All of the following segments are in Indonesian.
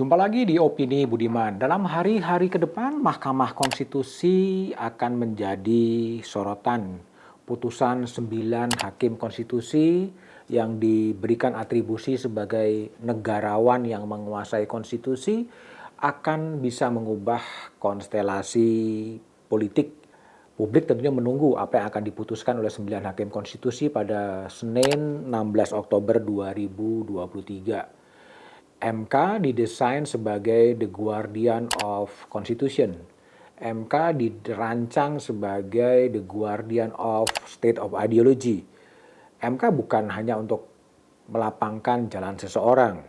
Jumpa lagi di Opini Budiman. Dalam hari-hari ke depan, Mahkamah Konstitusi akan menjadi sorotan. Putusan 9 hakim konstitusi yang diberikan atribusi sebagai negarawan yang menguasai konstitusi akan bisa mengubah konstelasi politik. Publik tentunya menunggu apa yang akan diputuskan oleh 9 hakim konstitusi pada Senin 16 Oktober 2023. MK didesain sebagai the guardian of constitution. MK dirancang sebagai the guardian of state of ideology. MK bukan hanya untuk melapangkan jalan seseorang.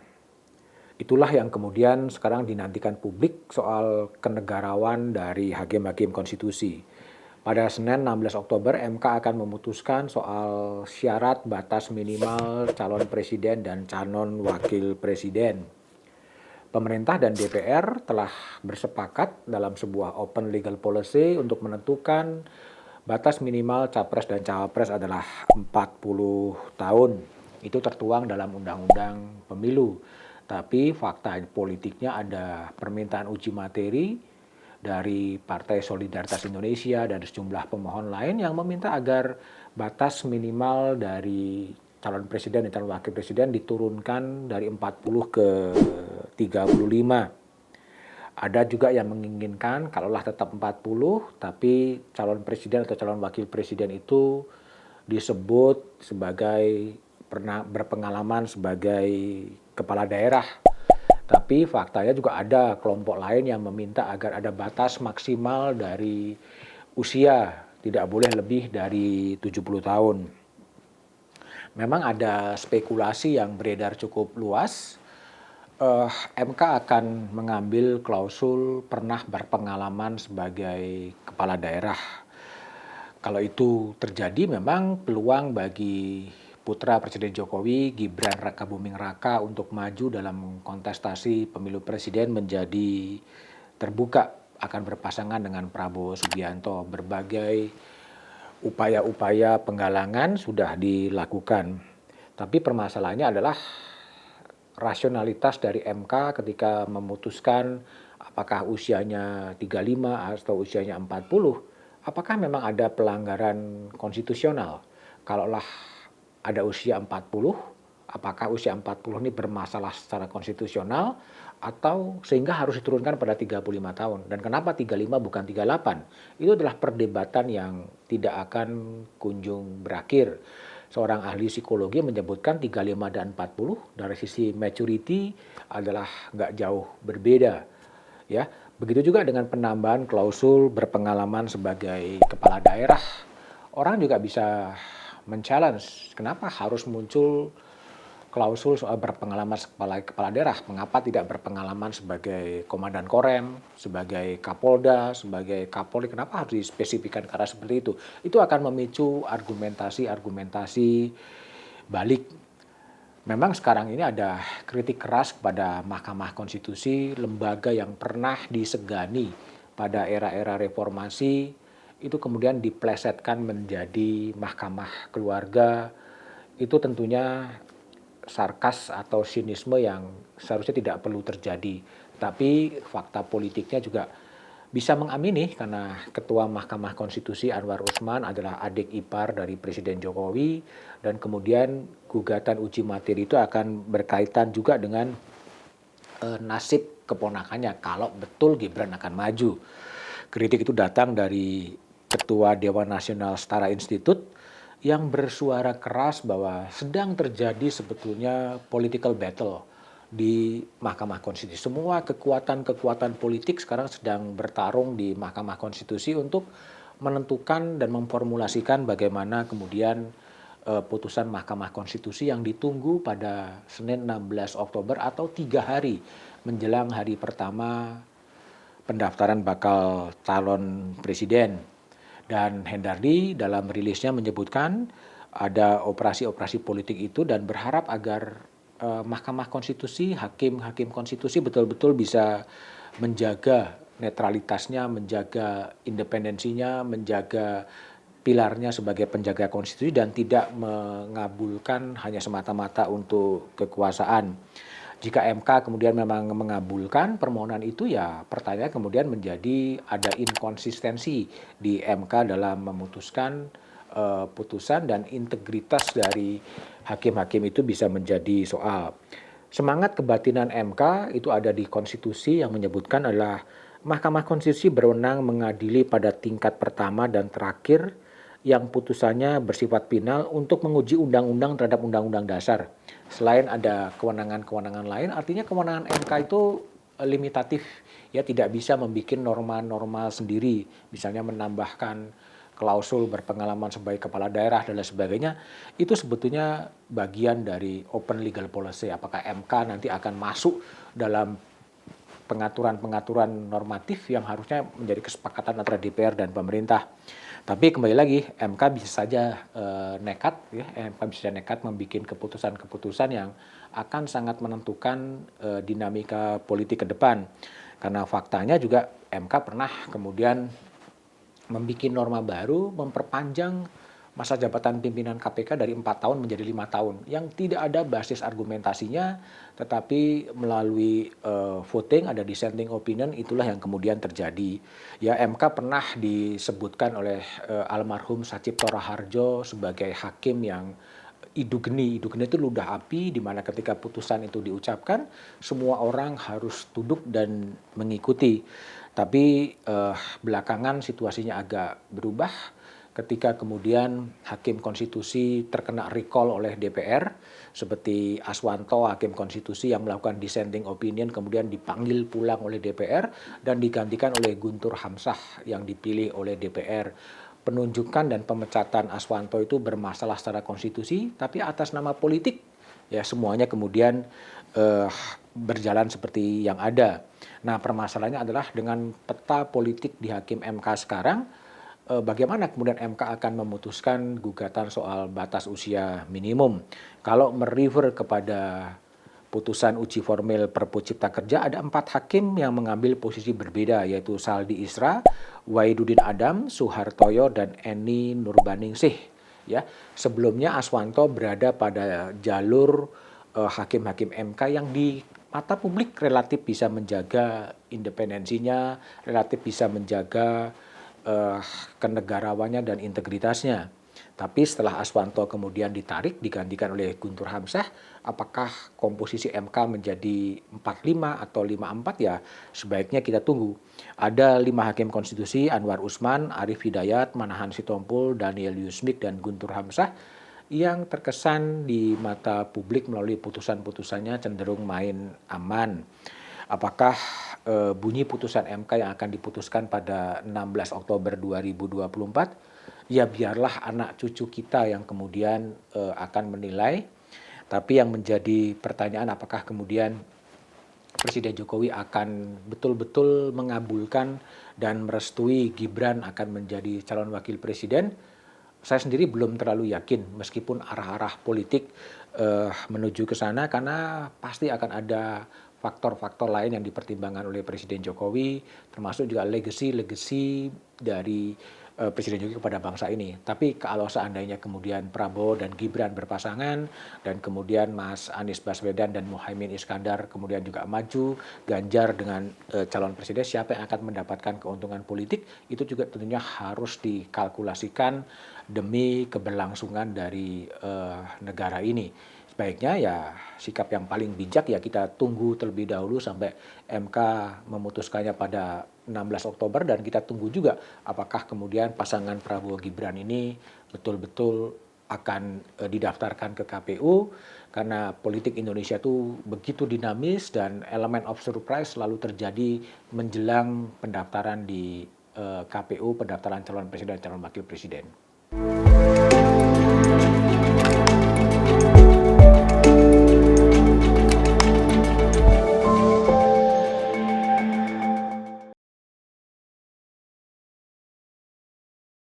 Itulah yang kemudian sekarang dinantikan publik soal kenegarawan dari hakim-hakim konstitusi. Pada Senin 16 Oktober, MK akan memutuskan soal syarat batas minimal calon presiden dan calon wakil presiden. Pemerintah dan DPR telah bersepakat dalam sebuah open legal policy untuk menentukan batas minimal capres dan cawapres adalah 40 tahun. Itu tertuang dalam Undang-Undang Pemilu. Tapi fakta politiknya ada permintaan uji materi dari Partai Solidaritas Indonesia dan sejumlah pemohon lain yang meminta agar batas minimal dari calon presiden dan calon wakil presiden diturunkan dari 40 ke 35. Ada juga yang menginginkan kalaulah tetap 40, tapi calon presiden atau calon wakil presiden itu disebut sebagai pernah berpengalaman sebagai kepala daerah. Tapi faktanya juga ada kelompok lain yang meminta agar ada batas maksimal dari usia, tidak boleh lebih dari 70 tahun. Memang ada spekulasi yang beredar cukup luas. MK akan mengambil klausul pernah berpengalaman sebagai kepala daerah. Kalau itu terjadi memang peluang bagi putra Presiden Jokowi, Gibran Rakabuming Raka untuk maju dalam kontestasi pemilu presiden menjadi terbuka, akan berpasangan dengan Prabowo Subianto. Berbagai upaya-upaya penggalangan sudah dilakukan. Tapi permasalahannya adalah rasionalitas dari MK ketika memutuskan apakah usianya 35 atau usianya 40, apakah memang ada pelanggaran konstitusional? Kalaulah ada usia 40, apakah usia 40 ini bermasalah secara konstitusional atau sehingga harus diturunkan pada 35 tahun? Dan kenapa 35 bukan 38? Itu adalah perdebatan yang tidak akan kunjung berakhir. Seorang ahli psikologi menyebutkan 35 dan 40 dari sisi maturity adalah nggak jauh berbeda. Ya, begitu juga dengan penambahan klausul berpengalaman sebagai kepala daerah. Orang juga bisa men-challenge kenapa harus muncul klausul soal berpengalaman sebagai kepala daerah. Mengapa tidak berpengalaman sebagai komandan Korem, sebagai Kapolda, sebagai Kapolri? Kenapa harus dispesifikkan karena seperti itu? Itu akan memicu argumentasi balik. Memang sekarang ini ada kritik keras kepada Mahkamah Konstitusi, lembaga yang pernah disegani pada era-era reformasi, itu kemudian diplesetkan menjadi mahkamah keluarga. Itu tentunya sarkas atau sinisme yang seharusnya tidak perlu terjadi. Tapi fakta politiknya juga bisa mengamini karena Ketua Mahkamah Konstitusi Anwar Usman adalah adik ipar dari Presiden Jokowi, dan kemudian gugatan uji materi itu akan berkaitan juga dengan nasib keponakannya kalau betul Gibran akan maju. Kritik itu datang dari Ketua Dewan Nasional Setara Institut yang bersuara keras bahwa sedang terjadi sebetulnya political battle di Mahkamah Konstitusi. Semua kekuatan-kekuatan politik sekarang sedang bertarung di Mahkamah Konstitusi untuk menentukan dan memformulasikan bagaimana kemudian putusan Mahkamah Konstitusi yang ditunggu pada Senin 16 Oktober atau 3 hari menjelang hari pertama pendaftaran bakal calon presiden. Dan Hendardi dalam rilisnya menyebutkan ada operasi-operasi politik itu dan berharap agar Mahkamah Konstitusi, hakim-hakim konstitusi betul-betul bisa menjaga netralitasnya, menjaga independensinya, menjaga pilarnya sebagai penjaga konstitusi dan tidak mengabulkan hanya semata-mata untuk kekuasaan. Jika MK kemudian memang mengabulkan permohonan itu, ya pertanyaan kemudian menjadi ada inkonsistensi di MK dalam memutuskan putusan, dan integritas dari hakim-hakim itu bisa menjadi soal. Semangat kebatinan MK itu ada di konstitusi yang menyebutkan adalah Mahkamah Konstitusi berwenang mengadili pada tingkat pertama dan terakhir yang putusannya bersifat final untuk menguji undang-undang terhadap undang-undang dasar. Selain ada kewenangan-kewenangan lain, artinya kewenangan MK itu limitatif, ya tidak bisa membuat norma-norma sendiri, misalnya menambahkan klausul berpengalaman sebagai kepala daerah dan lain sebagainya. Itu sebetulnya bagian dari open legal policy. Apakah MK nanti akan masuk dalam pengaturan-pengaturan normatif yang harusnya menjadi kesepakatan antara DPR dan pemerintah. Tapi kembali lagi, MK bisa saja nekat, ya, MK bisa nekat membuat keputusan-keputusan yang akan sangat menentukan dinamika politik ke depan. Karena faktanya juga MK pernah kemudian membuat norma baru, memperpanjang masa jabatan pimpinan KPK dari 4 tahun menjadi 5 tahun, yang tidak ada basis argumentasinya, tetapi melalui voting, ada dissenting opinion, itulah yang kemudian terjadi. Ya, MK pernah disebutkan oleh almarhum Sacipto Raharjo sebagai hakim yang idugeni itu ludah api, di mana ketika putusan itu diucapkan, semua orang harus tunduk dan mengikuti. Tapi belakangan situasinya agak berubah ketika kemudian hakim konstitusi terkena recall oleh DPR, seperti Aswanto, hakim konstitusi yang melakukan dissenting opinion kemudian dipanggil pulang oleh DPR dan digantikan oleh Guntur Hamzah yang dipilih oleh DPR. Penunjukan dan pemecatan Aswanto itu bermasalah secara konstitusi, tapi atas nama politik ya semuanya kemudian berjalan seperti yang ada. Nah, permasalahannya adalah dengan peta politik di hakim MK sekarang, bagaimana kemudian MK akan memutuskan gugatan soal batas usia minimum. Kalau merefer kepada putusan uji formil Perpu Cipta Kerja, ada 4 hakim yang mengambil posisi berbeda, yaitu Saldi Isra, Wahidudin Adam, Suhartoyo, dan Eni Nurbaningsih. Ya, sebelumnya Aswanto berada pada jalur hakim-hakim MK yang di mata publik relatif bisa menjaga independensinya, relatif bisa menjaga kenegarawannya dan integritasnya. Tapi setelah Aswanto kemudian ditarik, digantikan oleh Guntur Hamzah, apakah komposisi MK menjadi 45 atau 54, ya sebaiknya kita tunggu. Ada 5 hakim konstitusi, Anwar Usman, Arief Hidayat, Manahan Sitompul, Daniel Yusmik, dan Guntur Hamzah, yang terkesan di mata publik melalui putusan-putusannya cenderung main aman. Apakah bunyi putusan MK yang akan diputuskan pada 16 Oktober 2024, ya biarlah anak cucu kita yang kemudian akan menilai. Tapi yang menjadi pertanyaan, apakah kemudian Presiden Jokowi akan betul-betul mengabulkan dan merestui Gibran akan menjadi calon wakil presiden? Saya sendiri belum terlalu yakin, meskipun arah-arah politik menuju ke sana, karena pasti akan ada faktor-faktor lain yang dipertimbangkan oleh Presiden Jokowi, termasuk juga legacy dari Presiden Jokowi kepada bangsa ini. Tapi kalau seandainya kemudian Prabowo dan Gibran berpasangan, dan kemudian Mas Anies Baswedan dan Muhaimin Iskandar kemudian juga maju, Ganjar dengan calon presiden, siapa yang akan mendapatkan keuntungan politik, itu juga tentunya harus dikalkulasikan demi keberlangsungan dari negara ini. Sebaiknya ya sikap yang paling bijak ya kita tunggu terlebih dahulu sampai MK memutuskannya pada 16 Oktober, dan kita tunggu juga apakah kemudian pasangan Prabowo Gibran ini betul-betul akan didaftarkan ke KPU, karena politik Indonesia itu begitu dinamis dan elemen of surprise selalu terjadi menjelang pendaftaran di KPU, pendaftaran calon presiden dan calon wakil presiden.